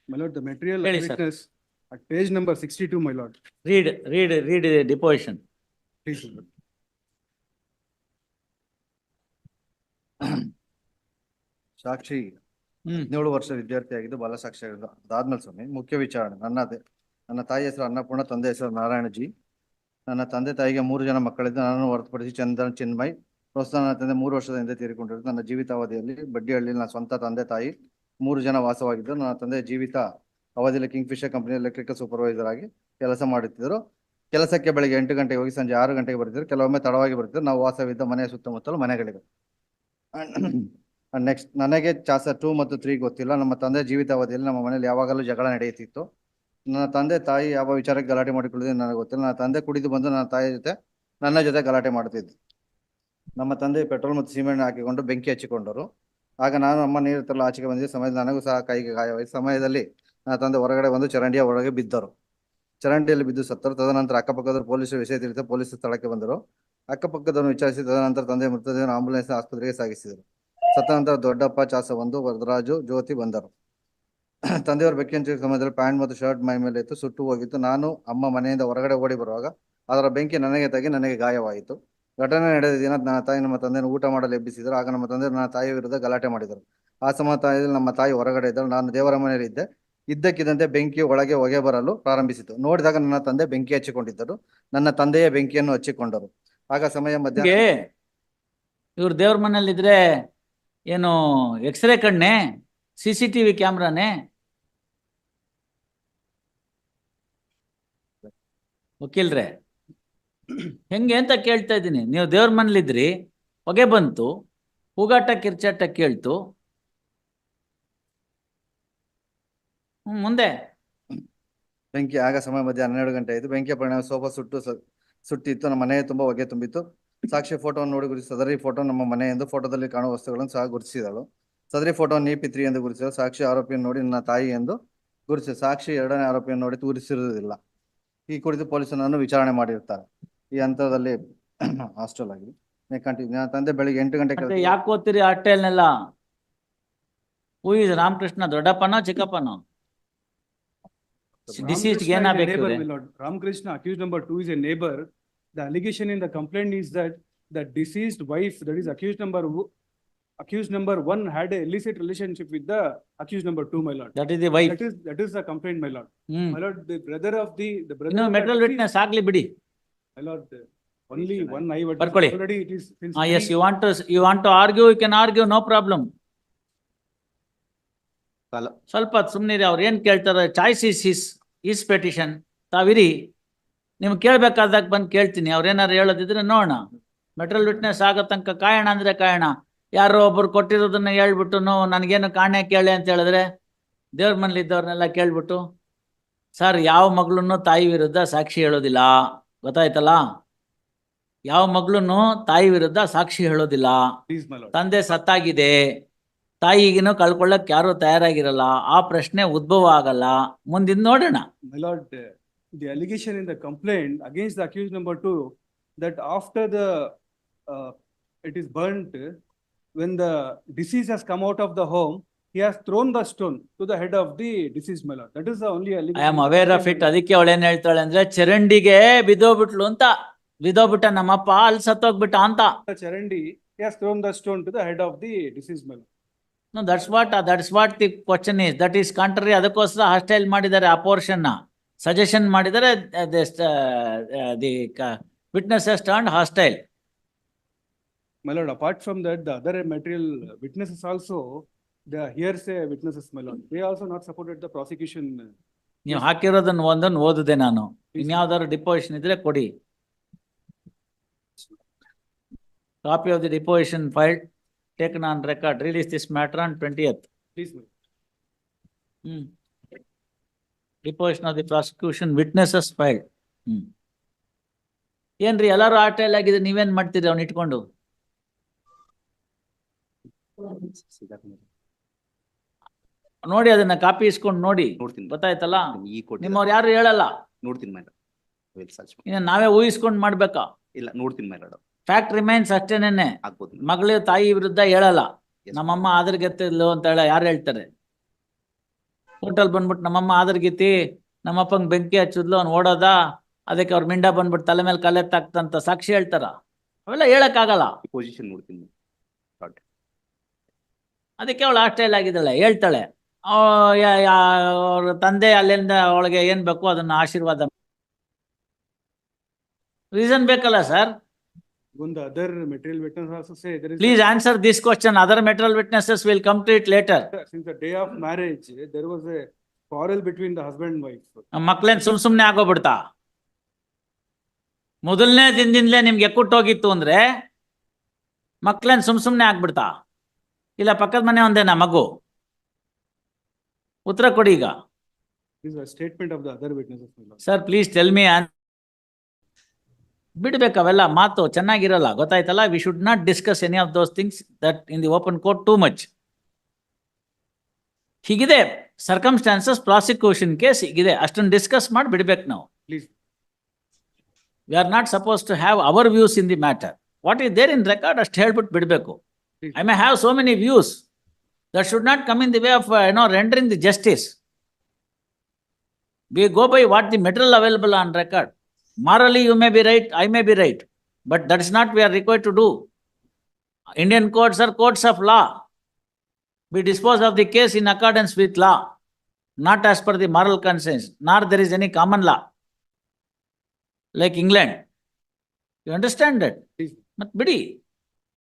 My lord, the material Really, sir. witness at page number 62, my lord. Read the deposition. Please, my lord. ಸಾಕ್ಷಿ 17 ವರ್ಷ ವಿದ್ಯಾರ್ಥಿಯಾಗಿದ್ದು ಬಾಲ ಸಾಕ್ಷಿಯಾಗಿದ್ದು ಅದಾದ್ಮೇಲೆ ಸ್ವಾಮಿ ಮುಖ್ಯ ವಿಚಾರಣೆ ನನ್ನ ತಾಯಿ ಹೆಸರು ಅನ್ನಪೂರ್ಣ, ತಂದೆ ಹೆಸರು ನಾರಾಯಣಜಿ. ನನ್ನ ತಂದೆ ತಾಯಿಗೆ 3 ಜನ ಮಕ್ಕಳಿದ್ದು ನನ್ನನ್ನು ಹೊರತುಪಡಿಸಿ ಚಂದನ್, ಚಿನ್ಮಯ್. ಪ್ರಸ್ತುತ ನನ್ನ ತಂದೆ 3 ವರ್ಷದ ಹಿಂದೆ ತೀರಿಕೊಂಡಿದ್ದು. ನನ್ನ ಜೀವಿತಾವಧಿಯಲ್ಲಿ ಬಡ್ಡಿಹಳ್ಳಿಯಲ್ಲಿ ನನ್ನ ಸ್ವಂತ ತಂದೆ ತಾಯಿ 3 ಜನ ವಾಸವಾಗಿದ್ದು, ನನ್ನ ತಂದೆ ಜೀವಿತ ಅವಧಿಯಲ್ಲಿ king Fisher company electrical supervisor ಆಗಿ ಕೆಲಸ ಮಾಡುತ್ತಿದ್ದರು. ಕೆಲಸಕ್ಕೆ ಬೆಳಗ್ಗೆ 8 ಗಂಟೆಗೆ ಹೋಗಿ ಸಂಜೆ 6 ಗಂಟೆಗೆ ಬರ್ತಿದ್ರು. ಕೆಲವೊಮ್ಮೆ ತಡವಾಗಿ ಬರ್ತಿದ್ರು. ನಾವು ವಾಸವಿದ್ದ ಮನೆಯ ಸುತ್ತಮುತ್ತಲು ಮನೆಗಳಿವೆ. ನೆಕ್ಸ್ಟ್, ನನಗೆ ಚಾಪ್ಟರ್ 2 ಮತ್ತು 3 ಗೊತ್ತಿಲ್ಲ. ನಮ್ಮ ತಂದೆ ಜೀವಿತಾವಧಿಯಲ್ಲಿ ನಮ್ಮ ಮನೆಯಲ್ಲಿ ಯಾವಾಗಲೂ ಜಗಳ ನಡೆಯುತ್ತಿತ್ತು. ನನ್ನ ತಂದೆ ತಾಯಿ ಯಾವ ವಿಚಾರಕ್ಕೆ ಗಲಾಟೆ ಮಾಡಿಕೊಳ್ಳೋದು ನನಗೆ ಗೊತ್ತಿಲ್ಲ. ನನ್ನ ತಂದೆ ಕುಡಿದು ಬಂದು ನನ್ನ ಜೊತೆ ಗಲಾಟೆ ಮಾಡುತ್ತಿದ್ದು. ನಮ್ಮ ತಂದೆ ಪೆಟ್ರೋಲ್ ಮತ್ತು ಸಿಮೆಂಟ್ ಹಾಕಿಕೊಂಡು ಬೆಂಕಿ ಹಚ್ಚಿಕೊಂಡರು. ಆಗ ನಾನು ಅಮ್ಮ ನೀರು ತರಲು ಆಚೆಗೆ ಬಂದಿದ್ದ ಸಮಯದಲ್ಲಿ ನನಗೂ ಸಹ ಕೈಗೆ ಗಾಯವಾಯಿತು. ಸಮಯದಲ್ಲಿ ನನ್ನ ತಂದೆ ಹೊರಗಡೆ ಬಂದು ಚರಂಡಿಯ ಒಳಗೆ ಬಿದ್ದರು. ಚರಂಡಿಯಲ್ಲಿ ಬಿದ್ದು ಸತ್ತರು. ತದನಂತರ ಅಕ್ಕಪಕ್ಕದ ಪೊಲೀಸರು ವಿಷಯ ತಿಳಿದು ಪೊಲೀಸರು ಸ್ಥಳಕ್ಕೆ ಬಂದರು. ಅಕ್ಕಪಕ್ಕದನ್ನು ವಿಚಾರಿಸಿ ತದನಂತರ ತಂದೆ ಮೃತದೇಹವನ್ನು ಆಂಬುಲೆನ್ಸ್ ಆಸ್ಪತ್ರೆಗೆ ಸಾಗಿಸಿದರು. ಸತ್ತ ನಂತರ ದೊಡ್ಡಪ್ಪ, ಚಾಸ 1, ವರದರಾಜು, ಜ್ಯೋತಿ ಬಂದರು. ತಂದೆಯವರು ಬೆಂಕಿ ಹಚ್ಚಿದ ಸಮಯದಲ್ಲಿ ಪ್ಯಾಂಟ್ ಮತ್ತು ಶರ್ಟ್ ಮೈ ಮೇಲೆ ಇತ್ತು, ಸುಟ್ಟು ಹೋಗಿತ್ತು. ನಾನು ಅಮ್ಮ ಮನೆಯಿಂದ ಹೊರಗಡೆ ಓಡಿ ಬರುವಾಗ ಅದರ ಬೆಂಕಿ ನನಗೆ ತಗಿ ನನಗೆ ಗಾಯವಾಯಿತು. ಘಟನೆ ನಡೆದ ದಿನ ನನ್ನ ತಾಯಿ ನಮ್ಮ ತಂದೆಯನ್ನು ಊಟ ಮಾಡಲು ಎಬ್ಬಿಸಿದರು. ಆಗ ನಮ್ಮ ತಂದೆ ನನ್ನ ತಾಯಿಯ ವಿರುದ್ಧ ಗಲಾಟೆ ಮಾಡಿದರು. ಆ ಸಮಯದಲ್ಲಿ ನಮ್ಮ ತಾಯಿ ಹೊರಗಡೆ ಇದ್ದರು. ನಾನು ದೇವರ ಮನೆಯಲ್ಲಿ ಇದ್ದೆ. ಇದ್ದಕ್ಕಿದ್ದಂತೆ ಬೆಂಕಿ ಒಳಗೆ ಹೊಗೆ ಬರಲು ಪ್ರಾರಂಭಿಸಿತು. ನೋಡಿದಾಗ ನನ್ನ ತಂದೆ ಬೆಂಕಿ ಹಚ್ಚಿಕೊಂಡಿದ್ದರು. ನನ್ನ ತಂದೆಯೇ ಬೆಂಕಿಯನ್ನು ಹಚ್ಚಿಕೊಂಡರು. ಆಗ ಸಮಯ ಮಧ್ಯಾಹ್ನ. ಇವ್ರು ದೇವ್ರ ಮನೇಲಿದ್ರೆ ಏನು ಎಕ್ಸ್ರೇ ಕಣ್ಣೆ, CCTV ಕ್ಯಾಮ್ರಾನೇ? ವಕೀಲ್ರೆ, ಹೆಂಗೆ ಅಂತ ಕೇಳ್ತಾ ಇದ್ದೀನಿ. ನೀವು ದೇವ್ರ ಮನೇಲಿದ್ರಿ, ಹೊಗೆ ಬಂತು, ಕೂಗಾಟ ಕಿರ್ಚಾಟ ಕೇಳ್ತು. ಮುಂದೆ ಬೆಂಕಿ ಆಗ ಸಮಯ ಮಧ್ಯಾಹ್ನ 12 ಗಂಟೆ ಆಯಿತು. ಬೆಂಕಿಯ ಪರಿಣಾಮ ಸೋಫಾ ಸುಟ್ಟಿತ್ತು. ನಮ್ಮ ಮನೆಯ ತುಂಬ ಹೊಗೆ ತುಂಬಿತ್ತು. ಸಾಕ್ಷಿ ಫೋಟೋವನ್ನು ನೋಡಿ ಗುರುತಿಸಿ ಸದರಿ ಫೋಟೋ ನಮ್ಮ ಮನೆ ಎಂದು ಫೋಟೋದಲ್ಲಿ ಕಾಣುವ ವಸ್ತುಗಳನ್ನು ಸಹ ಗುರುತಿಸಿದಳು. ಸದರಿ ಫೋಟೋವನ್ನು EP3 ಎಂದು ಗುರುತಿಸಿದಳು. ಸಾಕ್ಷಿ ಆರೋಪಿಯನ್ನು ನೋಡಿ ನನ್ನ ತಾಯಿ ಎಂದು ಗುರುತಿಸಿ ಸಾಕ್ಷಿ 2ನೇ ಆರೋಪಿಯನ್ನು ನೋಡಿ ತೋರಿಸಿರುವುದಿಲ್ಲ. ಈ ಕುರಿತು ಪೊಲೀಸರನ್ನು ವಿಚಾರಣೆ ಮಾಡಿರ್ತಾರೆ. ಈ ಹಂತದಲ್ಲಿ ಹಾಸ್ಟೆಲ್ ಆಗಿ ಕಂಟಿನ್ಯೂ. ನನ್ನ ತಂದೆ ಬೆಳಿಗ್ಗೆ 8 ಗಂಟೆ. ಯಾಕೆ ಓದ್ತೀರಿ ಹಾಸ್ಟೆಲ್ನೆಲ್ಲ? ಹೂ ಇಸ್ ರಾಮಕೃಷ್ಣ, ದೊಡ್ಡಪ್ಪನೋ ಚಿಕ್ಕಪ್ಪನೋ? Deceased ಏನಾಗಬೇಕು? Ramakrishna, accused number 2, is a neighbor. The allegation in the complaint is that the deceased wife, that is accused number 1, had a illicit relationship with the accused number 2, my lord. That is the wife. That is the complaint, my lord. My lord, the brother of the brother. No, material witness ಆಗ್ಲಿ ಬಿಡಿ. My lord, only one eyewitness. Already it is. Yes, you want to argue, you can argue, no problem. ಸ್ವಲ್ಪ ಸುಮ್ಮನಿರಿ. ಅವ್ರು ಏನ್ ಕೇಳ್ತಾರೆ, choice is petition. ತಾವಿರಿ, ನಿಮ್ಗೆ ಕೇಳ್ಬೇಕಾದಾಗ ಬಂದು ಕೇಳ್ತೀನಿ. ಅವ್ರೇನಾರು ಹೇಳೋದಿದ್ರೆ ನೋಡೋಣ. ಮೆಟೀರಿಯಲ್ ವಿಟ್ನೆಸ್ ಆಗೋ ತನಕ ಕಾಯೋಣ ಅಂದ್ರೆ ಕಾಯೋಣ. ಯಾರೋ ಒಬ್ರು ಕೊಟ್ಟಿರೋದನ್ನ ಹೇಳ್ಬಿಟ್ಟು ನನಗೇನು ಕಾಣೆ ಕೇಳಿ ಅಂತ ಹೇಳಿದ್ರೆ, ದೇವ್ರ ಮನೇಲಿ ಇದ್ದವ್ರನ್ನೆಲ್ಲ ಕೇಳ್ಬಿಟ್ಟು, ಸರ್ ಯಾವ ಮಗಳನ್ನೂ ತಾಯಿ ವಿರುದ್ಧ ಸಾಕ್ಷಿ ಹೇಳೋದಿಲ್ಲ, ಗೊತ್ತಾಯ್ತಲ್ಲ? ಯಾವ ಮಗಳನ್ನೂ ತಾಯಿ ವಿರುದ್ಧ ಸಾಕ್ಷಿ ಹೇಳೋದಿಲ್ಲ. ತಂದೆ ಸತ್ತಾಗಿದೆ, ತಾಯಿಗಿನೂ ಕಳ್ಕೊಳ್ಳಕ್ ಯಾರು ತಯಾರಾಗಿರಲ್ಲ. ಆ ಪ್ರಶ್ನೆ ಉದ್ಭವ ಆಗಲ್ಲ. ಮುಂದಿನ ನೋಡೋಣ. My lord, the allegation in the complaint against the accused number 2, that after it is burnt, when the deceased has come out of the home, he has thrown the stone to the head of the deceased, my lord. That is the only allegation. I am aware of it. ಅದಕ್ಕೆ ಅವಳು ಏನ್ ಹೇಳ್ತಾಳೆ ಅಂದ್ರೆ, ಚರಂಡಿಗೆ ಬಿದ್ದೋಗ್ಬಿಟ್ಲು ಅಂತ. ಬಿದ್ದೋಗ್ಬಿಟ್ಟ ನಮ್ಮಪ್ಪ, ಅಲ್ಲಿ ಸತ್ತೋಗ್ಬಿಟ್ಟ ಅಂತ. Charandi, he has thrown the stone to the head of the deceased, my lord. No, that's what the question is. That is contrary. ಅದಕ್ಕೋಸ್ಕರ ಹಾಸ್ಟೈಲ್ ಮಾಡಿದ್ದಾರೆ. ಆ ಪೋರ್ಷನ್ ಸಜೆಷನ್ ಮಾಡಿದ್ದಾರೆ. The witness has turned hostile. My lord, apart from that, the other material witnesses also, the hearsay witnesses, my lord, they also not supported the prosecution. ನೀವು ಹಾಕಿರೋದನ್ನ ಒಂದನ್ನು ಓದಿದೆ ನಾನು. ಇನ್ಯಾವ್ದಾದ್ರು deposition ಇದ್ರೆ ಕೊಡಿ. Copy of the deposition filed, taken on record. Release this matter on 20th. Please, my lord. Deposition of the prosecution, witnesses filed. ಏನ್ರಿ ಎಲ್ಲಾರು hostel ಆಗಿದೆ, ನೀವೇನ್ ಮಾಡ್ತೀರಿ ಅವ್ನ ಇಟ್ಕೊಂಡು? ನೋಡಿ, ಅದನ್ನ ಕಾಪಿ ಇಸ್ಕೊಂಡು ನೋಡಿ. ಗೊತ್ತಾಯ್ತಲ್ಲ? ನಿಮ್ಮವ್ರು ಯಾರು ಹೇಳಲ್ಲ. ನೋಡ್ತೀನಿ ಮೇಡಮ್. ಇನ್ನು ನಾವೇ ಊಹಿಸ್ಕೊಂಡು ಮಾಡ್ಬೇಕಾ? ಇಲ್ಲ, ನೋಡ್ತೀನಿ ಮೇಡಮ್. ಫ್ಯಾಕ್ಟ್ ರಿಮೈನ್ಸ್ ಅಷ್ಟೇನೆ. ಮಗಳು ತಾಯಿ ವಿರುದ್ಧ ಹೇಳಲ್ಲ. ನಮ್ಮಮ್ಮ ಆದ್ರಗೆತ್ತಿದ್ಲು ಅಂತ ಯಾರು ಹೇಳ್ತಾರೆ? ಹೋಟೆಲ್ ಬಂದ್ಬಿಟ್ಟು ನಮ್ಮಮ್ಮ ಆದರ್ಗಿತಿ ನಮ್ಮಪ್ಪಂಗ್ ಬೆಂಕಿ ಹಚ್ಚಿದ್ಲು ಅವ್ನು ಓಡೋದ, ಅದಕ್ಕೆ ಅವ್ರ ಮಿಂಡ ಬಂದ್ಬಿಟ್ಟು ತಲೆ ಮೇಲೆ ಕಲೆತ್ತಾಕ್ತಂತ ಸಾಕ್ಷಿ ಹೇಳ್ತಾರ? ಅವೆಲ್ಲ ಹೇಳಕ್ಕಾಗಲ್ಲ. ಪೊಸಿಷನ್ ನೋಡ್ತೀನಿ. ಅದಕ್ಕೆ ಅವಳು ಆಸ್ಟ್ರೇಲ್ ಆಗಿದ್ದಾಳೆ, ಹೇಳ್ತಾಳೆ ಅವ್ರ ತಂದೆ ಅಲ್ಲಿಂದ ಅವಳಿಗೆ ಏನ್ ಬೇಕು ಅದನ್ನ ಆಶೀರ್ವಾದ. ರೀಸನ್ ಬೇಕಲ್ಲ sir? Even the other material witness also say there is. Please answer this question. Other material witnesses will come to it later. Since the day of marriage, there was a quarrel between the husband and wife. ಮಕ್ಳೇನ್ ಸುಮ್ನೆ ಆಗೋಗ್ಬಿಡ್ತಾ? ಮೊದಲನೇ ದಿನದಿಂದಲೇ ನಿಮ್ಗೆ ಎಕ್ಕುಟ್ಟೋಗಿತ್ತು ಅಂದ್ರೆ ಮಕ್ಳೇನ್ ಸುಮ್ನೆ ಆಗ್ಬಿಡ್ತಾ? ಇಲ್ಲ ಪಕ್ಕದ ಮನೆ ಒಂದೇನಾ ಮಗು? ಉತ್ತರ ಕೊಡಿ ಈಗ. This is a statement of the other witnesses. Sir please tell me. ಬಿಡ್ಬೇಕು ಅವೆಲ್ಲ ಮಾತು ಚೆನ್ನಾಗಿರಲ್ಲ, ಗೊತ್ತಾಯ್ತಲ್ಲ? We should not discuss any of those things that in the open court too much. ಹೀಗಿದೆ ಸರ್ಕಮ್ಸ್ಟಾನ್ಸಸ್, ಪ್ರಾಸಿಕ್ಯೂಷನ್ ಕೇಸ್ ಹೀಗಿದೆ, ಅಷ್ಟನ್ನು ಡಿಸ್ಕಸ್ ಮಾಡಿ ಬಿಡ್ಬೇಕು ನಾವು. Please. We are not suppose to have our views in the matter. What is there in record ಅಷ್ಟು ಹೇಳ್ಬಿಟ್ಟು ಬಿಡಬೇಕು. I may have so many views that should not come in the way of rendering the justice. We go by what the material available on record. Morally you may be right, I may be right, but that is not we are required to do. Indian courts are courts of law. We dispose of the case in accordance with law, not as per the moral conscience, nor there is any common law like England. You understand that? Please. But bidi.